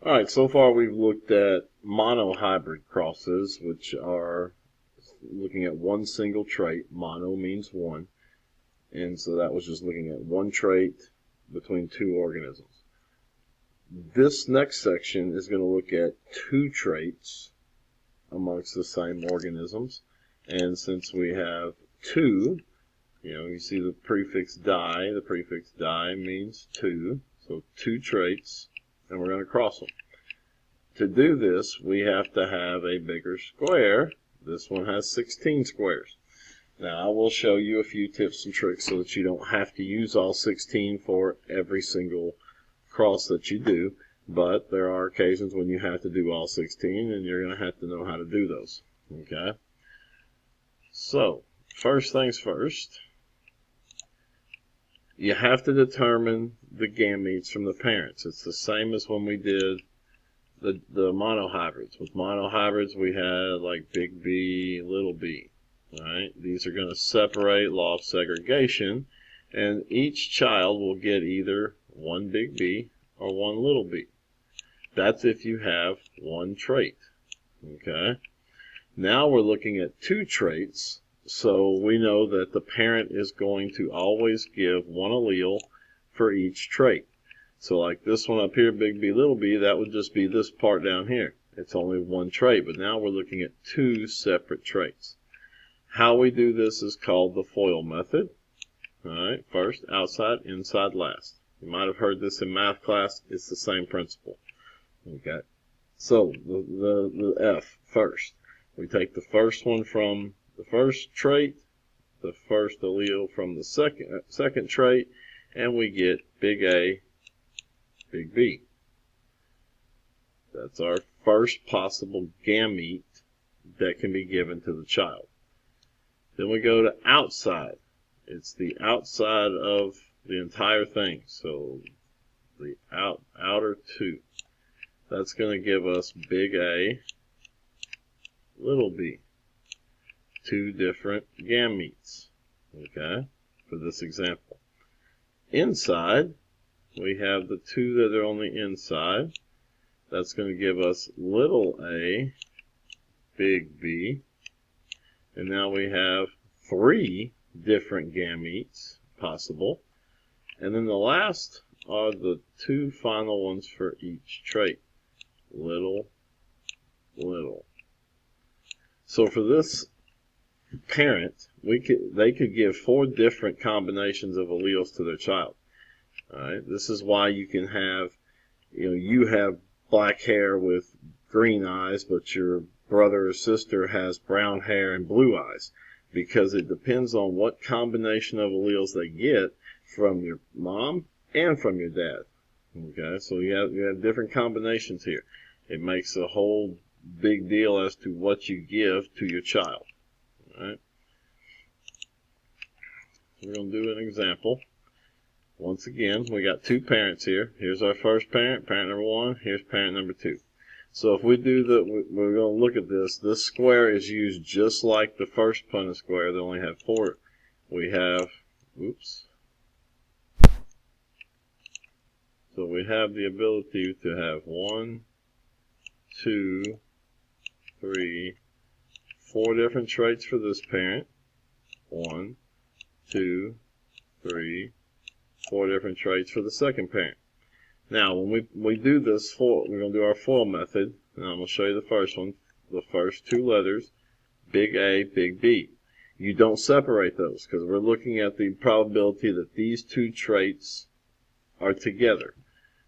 Alright, so far we've looked at monohybrid crosses, which are looking at one single trait. Mono means one, and so that was just looking at one trait between two organisms. This next section is going to look at two traits amongst the same organisms, and since we have two, you see the prefix di means two, so two traits, and we're going to cross them. To do this, we have to have a bigger square. This one has 16 squares. Now, I will show you a few tips and tricks so that you don't have to use all 16 for every single cross that you do, but there are occasions when you have to do all 16, and you're going to have to know how to do those. Okay? So, first things first, you have to determine the gametes from the parents. It's the same as when we did the monohybrids. With monohybrids, we had like big B, little b. Right? These are going to separate, law of segregation, and each child will get either one big B or one little b. That's if you have one trait. Okay? Now we're looking at two traits, so we know that the parent is going to always give one allele for each trait. So like this one up here, big B, little b, that would just be this part down here. It's only one trait, but now we're looking at two separate traits. How we do this is called the FOIL method. All right, first, outside, inside, last. You might have heard this in math class. It's the same principle. Okay, so the F first. We take the first one from the first trait, the first allele from the second trait, and we get big A, big B. That's our first possible gamete that can be given to the child. Then we go to outside. It's the outside of the entire thing. So the outer two. That's going to give us big A, little b. Two different gametes. Okay, for this example. Inside, we have the two that are on the inside. That's going to give us little a, big B. And now we have three different gametes possible. And then the last are the two final ones for each trait. Little, little. So for this parent, they could give four different combinations of alleles to their child. All right, this is why you can have, you have black hair with green eyes, but your brother or sister has brown hair and blue eyes, because it depends on what combination of alleles they get from your mom and from your dad. Okay, so you have different combinations here. It makes a whole big deal as to what you give to your child. All right, we're going to do an example. Once again, we got two parents here. Here's our first parent, parent number one. Here's parent number two. So if we do we're going to look at this. This square is used just like the first Punnett square. They only have four. We have, so we have the ability to have 1, 2, 3, 4 different traits for this parent. 1, 2, 3, 4 different traits for the second parent. Now, when we do this, we're going to do our FOIL method. Now, I'm going to show you the first one. The first two letters, big A, big B. You don't separate those because we're looking at the probability that these two traits are together.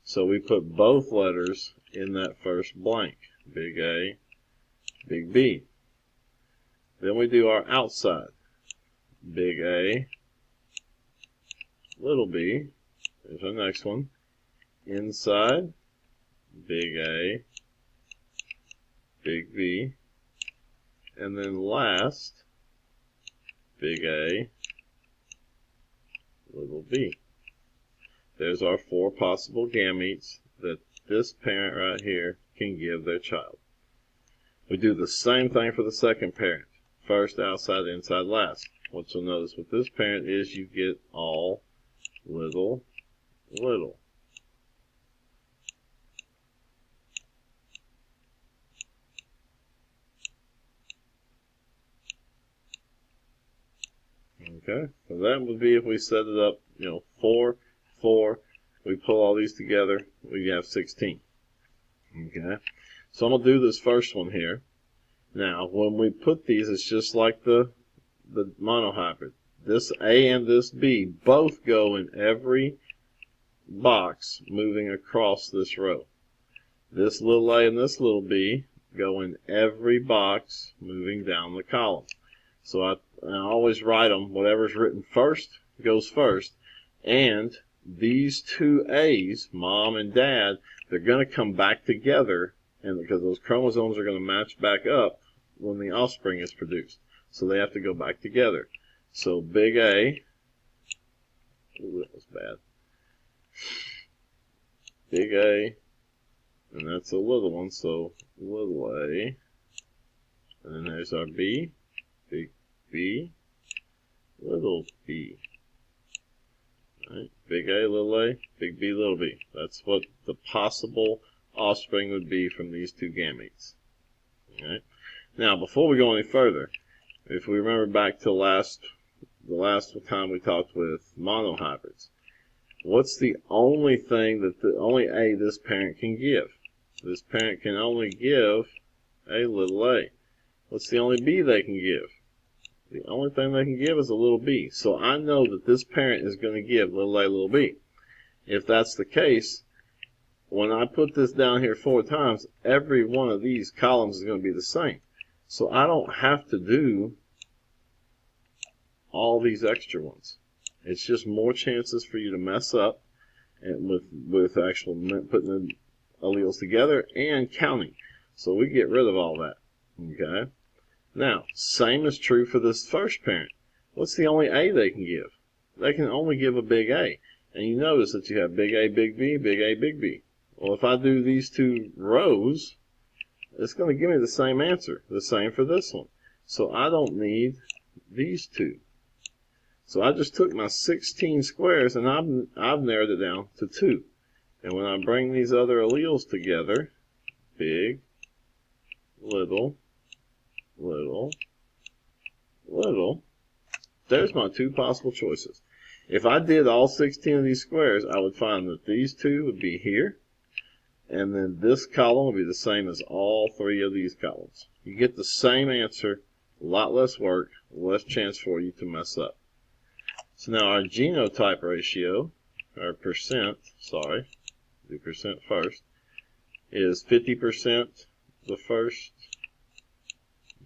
So we put both letters in that first blank, big A, big B. Then we do our outside, big A, little b. There's our next one. Inside, big A, big B. And then last, big A, little b. There's our four possible gametes that this parent right here can give their child. We do the same thing for the second parent. First, outside, inside, last. What you'll notice with this parent is you get all little, little. Okay, so that would be if we set it up, 4, 4, we pull all these together, we have 16. Okay, so I'm going to do this first one here. Now, when we put these, it's just like the monohybrid. This A and this B both go in every box moving across this row. This little a and this little b go in every box moving down the column. So I always write them, whatever's written first goes first. And these two A's, mom and dad, they're going to come back together, and because those chromosomes are going to match back up when the offspring is produced. So they have to go back together. So big A, ooh, that was bad. Big A, and that's a little one, so little a. And then there's our B, big B, little b. Right? Big A, little a, big B, little b. That's what the possible offspring would be from these two gametes. Right? Now, before we go any further, if we remember back to the last time we talked with monohybrids, what's the only thing that the only A this parent can give? This parent can only give a little a. What's the only B they can give? The only thing they can give is a little b. So I know that this parent is going to give little a, little b. If that's the case, when I put this down here 4 times, every one of these columns is going to be the same. So I don't have to do all these extra ones. It's just more chances for you to mess up and with actual putting the alleles together and counting. So we get rid of all that. Okay. Now, same is true for this first parent. What's the only A they can give? They can only give a big A. And you notice that you have big A, big B, big A, big B. Well, if I do these 2 rows, it's going to give me the same answer. The same for this one. So I don't need these 2. So I just took my 16 squares and I've narrowed it down to 2. And when I bring these other alleles together, big, little, little, little, there's my 2 possible choices. If I did all 16 of these squares, I would find that these 2 would be here, and then this column would be the same as all 3 of these columns. You get the same answer, a lot less work, less chance for you to mess up. So now our genotype ratio, or percent, sorry, do percent first, is 50% the first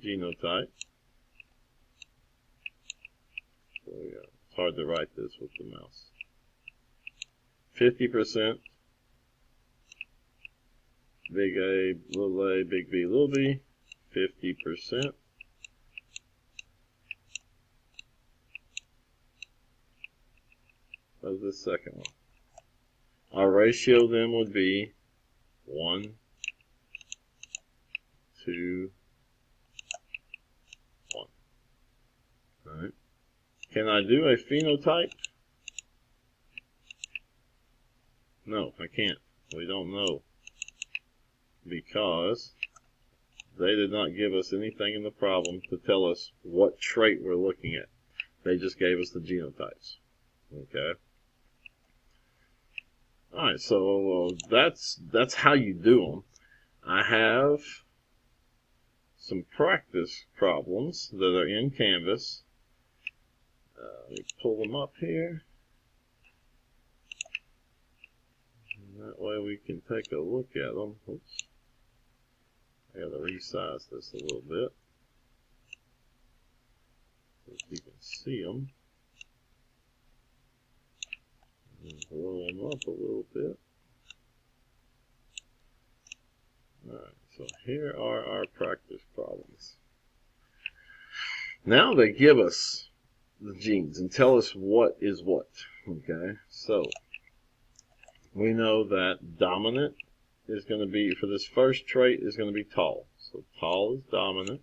genotype. There we go. It's hard to write this with the mouse. 50% big A, little a, big B, little b. 50% of the second one. Our ratio then would be 1, 2, 1. All right. Can I do a phenotype? No, I can't. We don't know, because they did not give us anything in the problem to tell us what trait we're looking at. They just gave us the genotypes. Okay. All right, so that's how you do them. I have some practice problems that are in Canvas. Let me pull them up here. And that way we can take a look at them. Oops. I got to resize this a little bit so you can see them. And blow them up a little bit. Alright, so here are our practice problems. Now they give us the genes and tell us what is what. Okay, so we know that dominant is going to be, for this first trait, is going to be tall. So tall is dominant.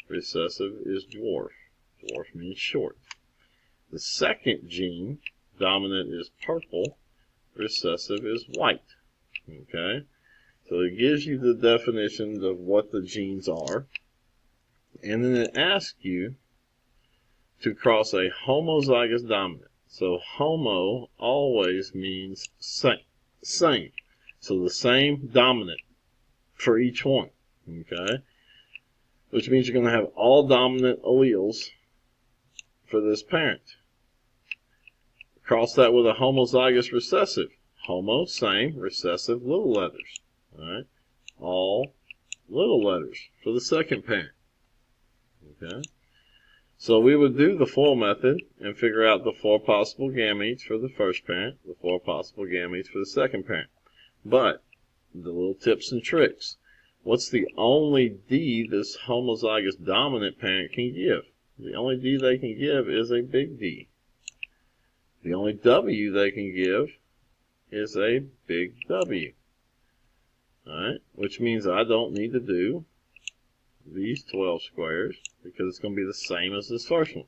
Recessive is dwarf. Dwarf means short. The second gene, dominant, is purple. Recessive is white. Okay? So it gives you the definitions of what the genes are. And then it asks you to cross a homozygous dominant. So homo always means same. So the same dominant for each one. Okay? Which means you're going to have all dominant alleles for this parent. Cross that with a homozygous recessive. Homo, same, recessive, little letters. Alright? All little letters for the second parent. Okay? So we would do the full method and figure out the 4 possible gametes for the first parent, the 4 possible gametes for the second parent. But, the little tips and tricks. What's the only D this homozygous dominant parent can give? The only D they can give is a big D. The only W they can give is a big W. Alright, which means I don't need to do these 12 squares because it's going to be the same as this first one.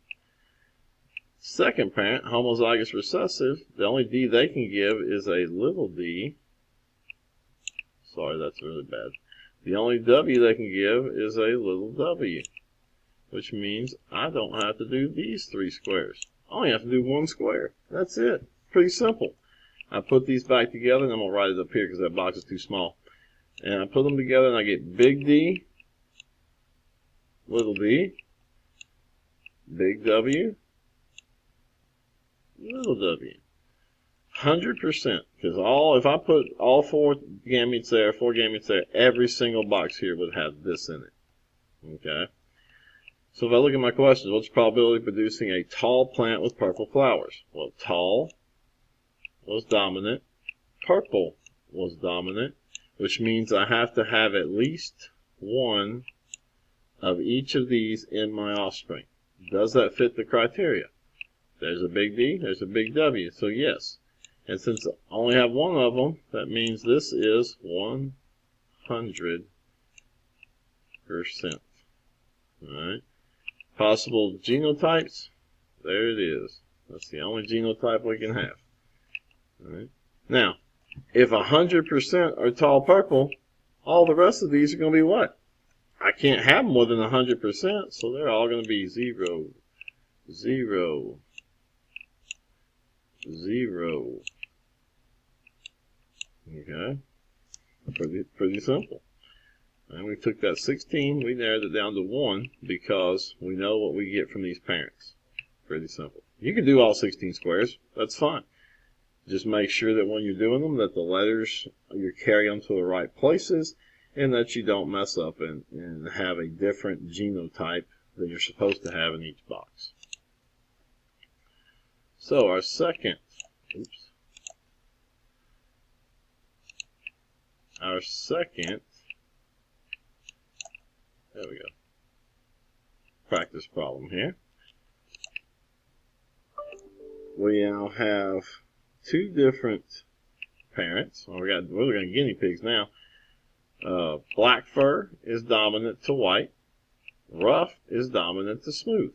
Second parent, homozygous recessive, the only D they can give is a little d. Sorry, that's really bad. The only W they can give is a little w, which means I don't have to do these 3 squares. I only have to do 1 square. That's it. Pretty simple. I put these back together, and I'm going to write it up here because that box is too small. And I put them together, and I get big D, little d, big W, little w. 100%, because if I put all 4 gametes there, every single box here would have this in it. Okay? So if I look at my questions, what's the probability of producing a tall plant with purple flowers? Well, tall was dominant, purple was dominant, which means I have to have at least 1 of each of these in my offspring. Does that fit the criteria? There's a big D, there's a big W, so yes. And since I only have 1 of them, that means this is 100%. Alright. Possible genotypes, there it is. That's the only genotype we can have. Alright. Now, if 100% are tall purple, all the rest of these are going to be what? I can't have more than 100%, so they're all going to be 0, 0, 0. Okay? Pretty simple. And we took that 16, we narrowed it down to 1 because we know what we get from these parents. Pretty simple. You can do all 16 squares. That's fine. Just make sure that when you're doing them that the letters, you carry them to the right places and that you don't mess up and have a different genotype than you're supposed to have in each box. So our second, there we go, practice problem here. We now have 2 different parents. Well, we're looking at guinea pigs now. Black fur is dominant to white. Rough is dominant to smooth.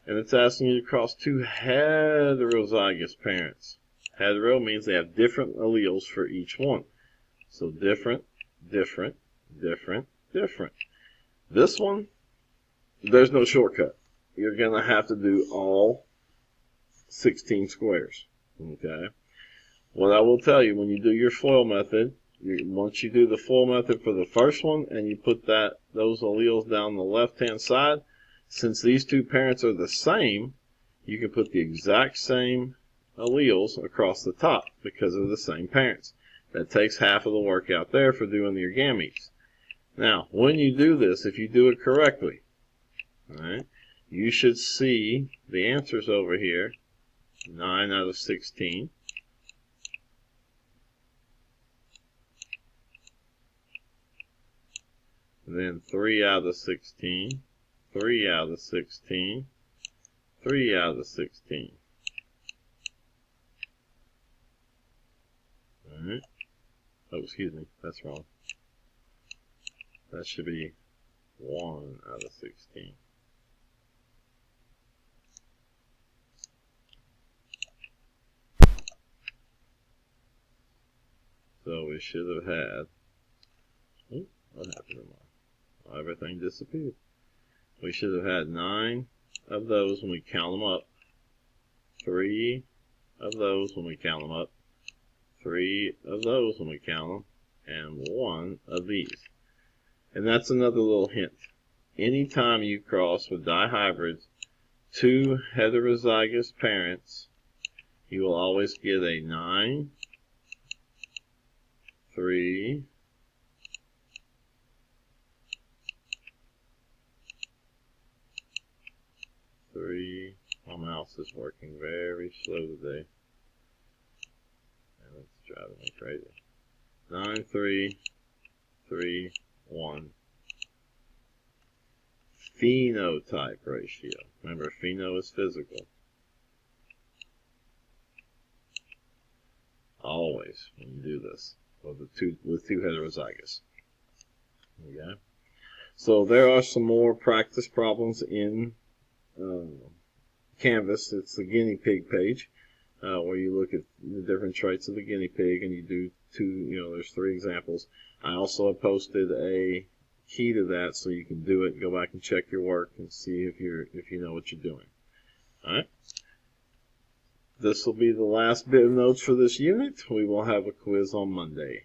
And it's asking you to cross 2 heterozygous parents. Hetero means they have different alleles for each one. So different, different, different, different. This one, there's no shortcut. You're going to have to do all 16 squares. Okay? What I will tell you, when you do your FOIL method, once you do the FOIL method for the first one and you put those alleles down the left-hand side, since these 2 parents are the same, you can put the exact same alleles across the top because they're the same parents. That takes half of the work out there for doing your gametes. Now, when you do this, if you do it correctly, alright, you should see the answers over here, 9 out of 16. And then 3 out of 16, 3 out of 16, 3 out of 16. Alright. Oh, excuse me, that's wrong. That should be 1 out of 16. So we should have had, what happened to mine? Everything disappeared. We should have had 9 of those when we count them up. 3 of those when we count them up. 3 of those when we count them. And 1 of these. And that's another little hint. Anytime you cross with dihybrids, 2 heterozygous parents, you will always get a 9, 3, 3. My mouse is working very slow today, and it's driving me crazy. 9, 3, 3, 1. Phenotype ratio. Remember, pheno is physical. Always when you do this with two heterozygous. Okay. So there are some more practice problems in Canvas. It's the guinea pig page where you look at the different traits of the guinea pig and you do there's 3 examples. I also have posted a key to that so you can do it and go back and check your work and see if you know what you're doing. All right. This will be the last bit of notes for this unit. We will have a quiz on Monday.